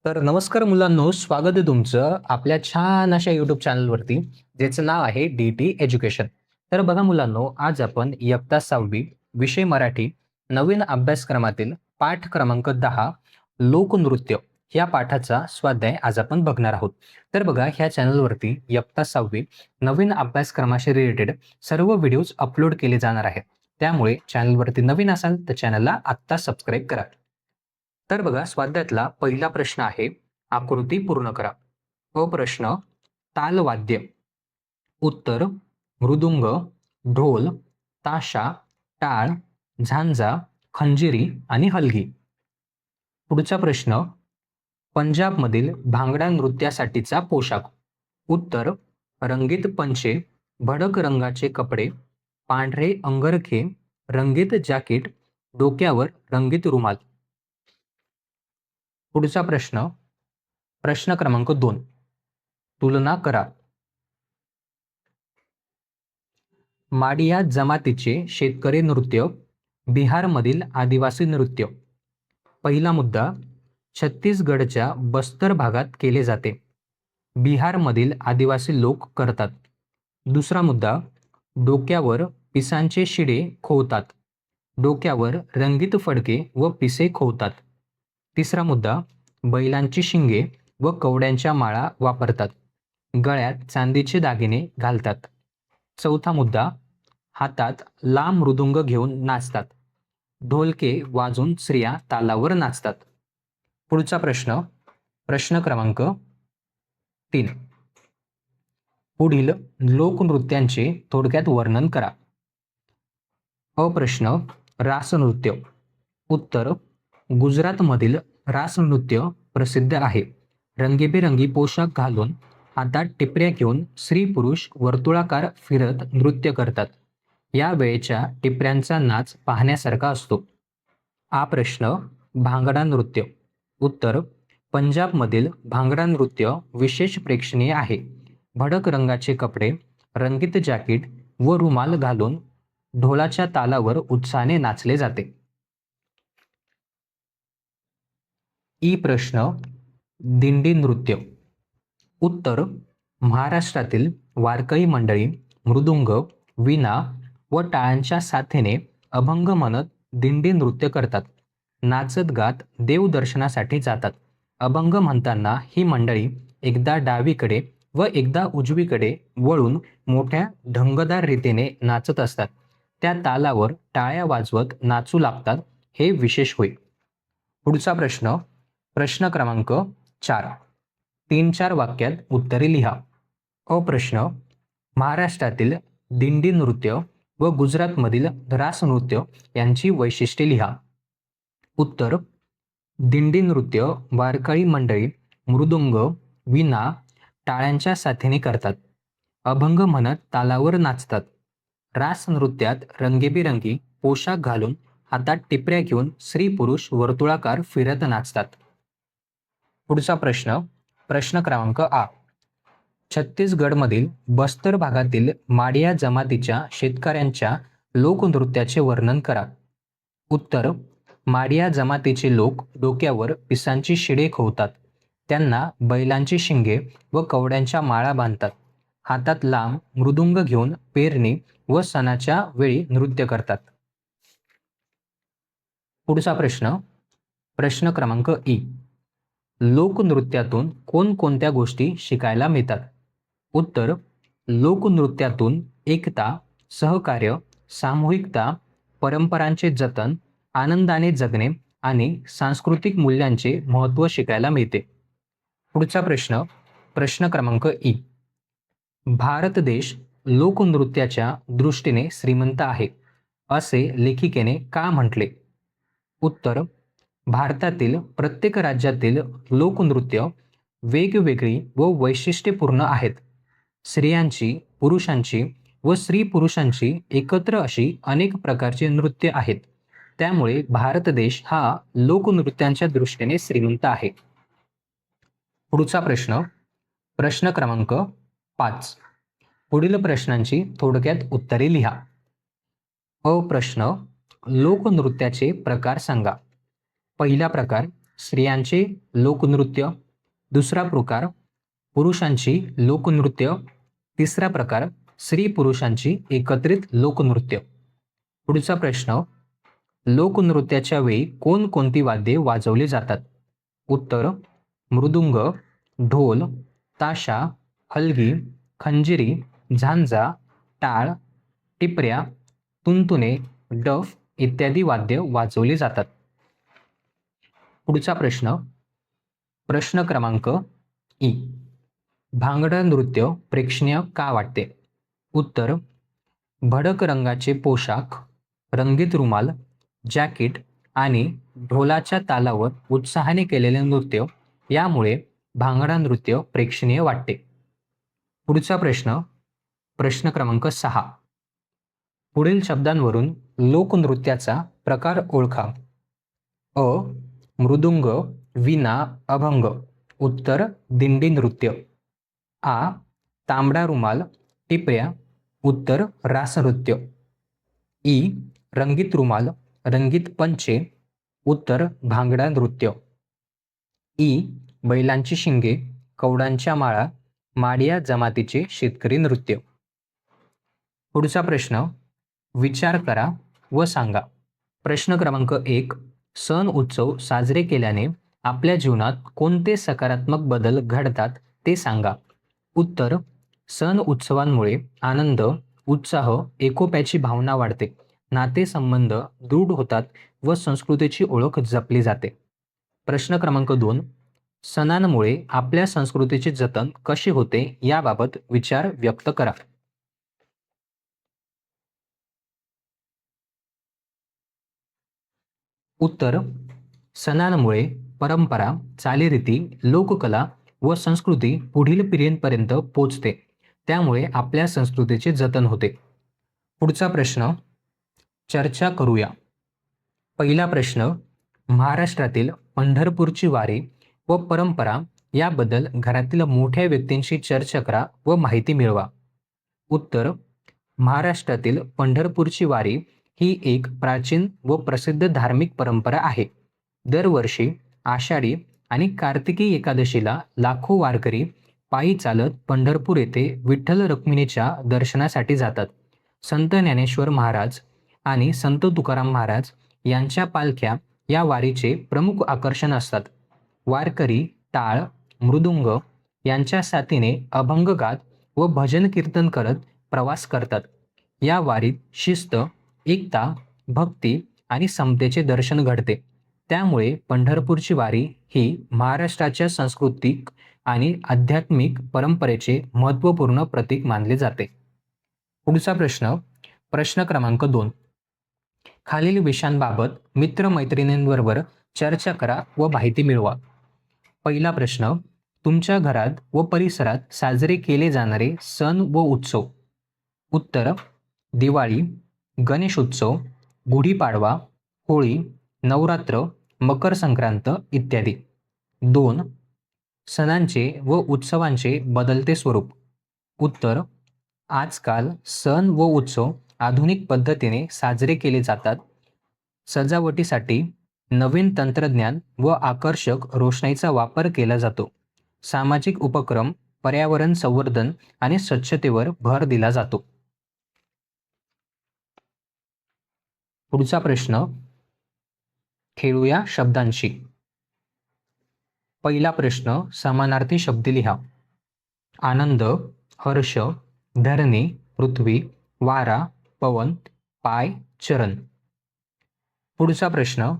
तर नमस्कार मुलांनो, स्वागत आहे तुमचं आपल्या छान अशा YouTube चॅनलवरती, ज्याचं नाव आहे डी-टी एज्युकेशन. तर बघा मुलांनो, आज आपण इयत्ता 6वी विषय मराठी नवीन अभ्यासक्रमातील पाठ क्रमांक 10 लोकनृत्य या पाठाचा स्वाध्याय आज आपण बघणार आहोत. तर बघा, ह्या चॅनलवरती इयत्ता 6वी नवीन अभ्यासक्रमाशी रिलेटेड सर्व व्हिडिओज अपलोड केले जाणार आहेत. त्यामुळे चॅनलवरती नवीन असाल तर चॅनलला आत्ता सबस्क्राईब करा. तर बघा, स्वाध्यायातला पहिला प्रश्न आहे, आकृती पूर्ण करा. प्रश्न, तालवाद्य. उत्तर, मृदुंग, ढोल, ताशा, टाळ, झांजा, खंजिरी आणि हलगी. पुढचा प्रश्न, पंजाबमधील भांगडा नृत्यासाठीचा पोशाख. उत्तर, रंगीत पंचे, भडक रंगाचे कपडे, पांढरे अंगरखे, रंगीत जॅकेट, डोक्यावर रंगीत रुमाल. पुढचा प्रश्न, प्रश्न क्रमांक 2, तुलना करा. माडिया जमातीचे शेतकरी नृत्य, बिहारमधील आदिवासी नृत्य. पहिला मुद्दा, छत्तीसगडच्या बस्तर भागात केले जाते, बिहारमधील आदिवासी लोक करतात. दुसरा मुद्दा, डोक्यावर पिसांचे शिडे खोवतात, डोक्यावर रंगीत फडके व पिसे खोवतात. तिसरा मुद्दा, बैलांची शिंगे व कवड्यांच्या माळा वापरतात, गळ्यात चांदीचे दागिने घालतात. चौथा मुद्दा, हातात लांब मृदुंग घेऊन नाचतात, ढोलके वाजून स्त्रिया तालावर नाचतात. पुढचा प्रश्न, प्रश्न क्रमांक 3, पुढील लोकनृत्यांचे थोडक्यात वर्णन करा. प्रश्न, रासनृत्य. उत्तर, गुजरातमधील रासनृत्य प्रसिद्ध आहे. रंगीबेरंगी पोशाख घालून हातात टिपऱ्या घेऊन स्त्री पुरुष वर्तुळाकार फिरत नृत्य करतात. या वेळेच्या टिपऱ्यांचा नाच पाहण्यासारखा असतो. प्रश्न, भांगडा नृत्य. उत्तर, पंजाबमधील भांगडा नृत्य विशेष प्रेक्षणीय आहे. भडक रंगाचे कपडे, रंगीत जॅकेट व रुमाल घालून ढोलाच्या तालावर उत्साहाने नाचले जाते. प्रश्न, दिंडी नृत्य. उत्तर, महाराष्ट्रातील वारकरी मंडळी मृदुंग, वीणा व टाळ्यांच्या साथीने अभंग म्हणत दिंडी नृत्य करतात. नाचत गात देवदर्शनासाठी जातात. अभंग म्हणताना ही मंडळी एकदा डावीकडे व एकदा उजवीकडे वळून मोठ्या ढंगदार रीतीने नाचत असतात. त्या तालावर टाळ्या वाजवत नाचू लागतात. हे विशेष होय. पुढचा प्रश्न, प्रश्न क्रमांक 4, 3-4 वाक्यात उत्तरे लिहा. प्रश्न, महाराष्ट्रातील दिंडी नृत्य व गुजरातमधील रास नृत्य यांची वैशिष्ट्ये लिहा. उत्तर, दिंडी नृत्य वारकरी मंडळी मृदुंग, वीणा, टाळ्यांच्या साथीने करतात. अभंग म्हणत तालावर नाचतात. रास नृत्यात रंगीबेरंगी पोशाख घालून हातात टिपऱ्या घेऊन स्त्री पुरुष वर्तुळाकार फिरत नाचतात. पुढचा प्रश्न, प्रश्न क्रमांक 8, छत्तीसगडमधील बस्तर भागातील माडिया जमातीच्या शेतकऱ्यांच्या लोकनृत्याचे वर्णन करा. उत्तर, माडिया जमातीचे लोक डोक्यावर पिसांची शिडे खोवतात. त्यांना बैलांची शिंगे व कवड्यांच्या माळा बांधतात. हातात लांब मृदुंग घेऊन पेरणी व सणाच्या वेळी नृत्य करतात. पुढचा प्रश्न, प्रश्न क्रमांक लोकनृत्यातून कोणकोणत्या गोष्टी शिकायला मिळतात. उत्तर, लोकनृत्यातून एकता, सहकार्य, सामूहिकता, परंपरांचे जतन, आनंदाने जगणे आणि सांस्कृतिक मूल्यांचे महत्त्व शिकायला मिळते. पुढचा प्रश्न, प्रश्न क्रमांक भारत देश लोकनृत्याच्या दृष्टीने श्रीमंत आहे, असे लेखिकेने का म्हटले. उत्तर, भारतातील प्रत्येक राज्यातील लोकनृत्य वेगवेगळी व वैशिष्ट्यपूर्ण आहेत. स्त्रियांची, पुरुषांची व स्त्री पुरुषांची एकत्र अशी अनेक प्रकारचे नृत्य आहेत. त्यामुळे भारत देश हा लोकनृत्यांच्या दृष्टीने श्रीमंत आहे. पुढचा प्रश्न, प्रश्न क्रमांक 5, पुढील प्रश्नांची थोडक्यात उत्तरे लिहा. प्रश्न, लोकनृत्याचे प्रकार सांगा. पहिला प्रकार, स्त्रियांचे लोकनृत्य. दुसरा प्रकार पुरुषांची लोकनृत्य. तिसरा प्रकार स्त्री पुरुषांची एकत्रित लोकनृत्य. पुढचा प्रश्न, लोकनृत्याच्या वेळी कोणकोणती वाद्ये वाजवली जातात? उत्तर, मृदुंग, ढोल, ताशा, हलगी, खंजिरी, झांजा, टाळ, टिपऱ्या, तुणतुणे, डफ इत्यादी वाद्य वाजवली जातात. पुढचा प्रश्न, प्रश्न क्रमांक ई. भांगडा नृत्य प्रेक्षणीय का वाटते? उत्तर, भडक रंगाचे पोशाख, रंगीत रुमाल, जॅकेट आणि ढोलाच्या तालावर उत्साहाने केलेले नृत्य यामुळे भांगडा नृत्य प्रेक्षणीय वाटते. पुढचा प्रश्न, प्रश्न क्रमांक 6. पुढील शब्दांवरून लोकनृत्याचा प्रकार ओळखा. अ. मृदुंग, वीणा, अभंग. उत्तर, दिंडी नृत्य. आ. तांबडा रुमाल, टिपऱ्या. उत्तर, रासनृत्य. ई. रंगीत रुमाल, रंगीत पंचे. उत्तर, भांगडा नृत्य. ई. बैलांची शिंगे, कवडांच्या माळा, माडिया जमातीचे शेतकरी नृत्य. पुढचा प्रश्न, विचार करा व सांगा. प्रश्न क्रमांक 1. सण उत्सव साजरे केल्याने आपल्या जीवनात कोणते सकारात्मक बदल घडतात ते सांगा. उत्तर, सण उत्सवांमुळे आनंद, उत्साह, एकोप्याची भावना वाढते, नातेसंबंध दृढ होतात व संस्कृतीची ओळख जपली जाते. प्रश्न क्रमांक 2. सणांमुळे आपल्या संस्कृतीचे जतन कसे होते याबाबत विचार व्यक्त करा. उत्तर, सणांमुळे परंपरा, चालीरीती, लोककला व संस्कृती पुढील पिढींपर्यंत पोचते, त्यामुळे आपल्या संस्कृतीचे जतन होते. पुढचा प्रश्न, चर्चा करूया. पहिला प्रश्न, महाराष्ट्रातील पंढरपूरची वारी व परंपरा याबद्दल घरातील मोठ्या व्यक्तींशी चर्चा करा व माहिती मिळवा. उत्तर, महाराष्ट्रातील पंढरपूरची वारी ही एक प्राचीन व प्रसिद्ध धार्मिक परंपरा आहे. दरवर्षी आषाढी आणि कार्तिकी एकादशीला लाखो वारकरी पायी चालत पंढरपूर येथे विठ्ठल रुक्मिणीच्या दर्शनासाठी जातात. संत ज्ञानेश्वर महाराज आणि संत तुकाराम महाराज यांच्या पालख्या या वारीचे प्रमुख आकर्षण असतात. वारकरी टाळ, मृदुंग यांच्या साथीने अभंग गात व भजन कीर्तन करत प्रवास करतात. या वारीत शिस्त, एकता, भक्ती आणि समतेचे दर्शन घडते. त्यामुळे पंढरपूरची वारी ही महाराष्ट्राच्या सांस्कृतिक आणि आध्यात्मिक परंपरेचे महत्त्वपूर्ण प्रतीक मानले जाते. पुढचा प्रश्न, प्रश्न क्रमांक 2. खालील विषयांबाबत मित्रमैत्रिणींबरोबर चर्चा करा व माहिती मिळवा. पहिला प्रश्न, तुमच्या घरात व परिसरात साजरे केले जाणारे सण व उत्सव. उत्तर, दिवाळी, गणेशोत्सव, गुढीपाडवा, होळी, नवरात्र, मकर संक्रांत इत्यादी. 2. सणांचे व उत्सवांचे बदलते स्वरूप. उत्तर, आजकाल सण व उत्सव आधुनिक पद्धतीने साजरे केले जातात. सजावटीसाठी नवीन तंत्रज्ञान व आकर्षक रोषणाईचा वापर केला जातो. सामाजिक उपक्रम, पर्यावरण संवर्धन आणि स्वच्छतेवर भर दिला जातो. पुढचा प्रश्न, खेळूया शब्दांशी. पहिला प्रश्न, समानार्थी शब्द लिहा. आनंद, हर्ष, धरणी, पृथ्वी, वारा, पवन, पाय, चरण. पुढचा प्रश्न,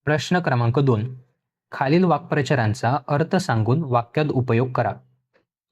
प्रश्न क्रमांक 2. खालील वाक्प्रचारांचा अर्थ सांगून वाक्यात उपयोग करा.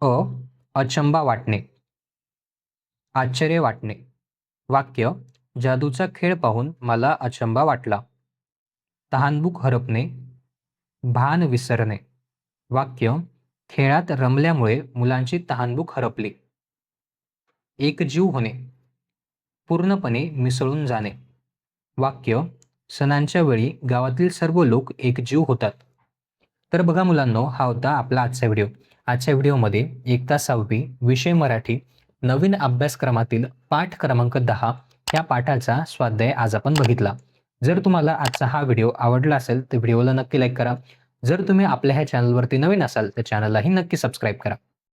अ. अचंबा वाटणे, आश्चर्य वाटणे. वाक्य, जादूचा खेळ पाहून मला अचंबा वाटला. तहानभूक हरपणे, भान विसरणे. वाक्य, खेळात रमल्यामुळे मुलांची तहानभूक हरपली. एकजीव होणे, पूर्णपणे मिसळून जाणे. वाक्य, सणांच्या वेळी गावातील सर्व लोक एकजीव होतात. तर बघा मुलांनो, हा होता आपला आजचा व्हिडिओ. आजच्या व्हिडिओमध्ये इयत्ता 6वी विषय मराठी नवीन अभ्यासक्रमातील पाठ क्रमांक 10 या पाठाचा स्वाध्याय आज आपण बघितला. जर तुम्हाला आजचा हा व्हिडिओ आवडला असेल तर व्हिडिओला नक्की लाईक करा. जर तुम्ही आपल्या ह्या चॅनलवरती नवीन असाल तर चॅनललाही नक्की सबस्क्राईब करा.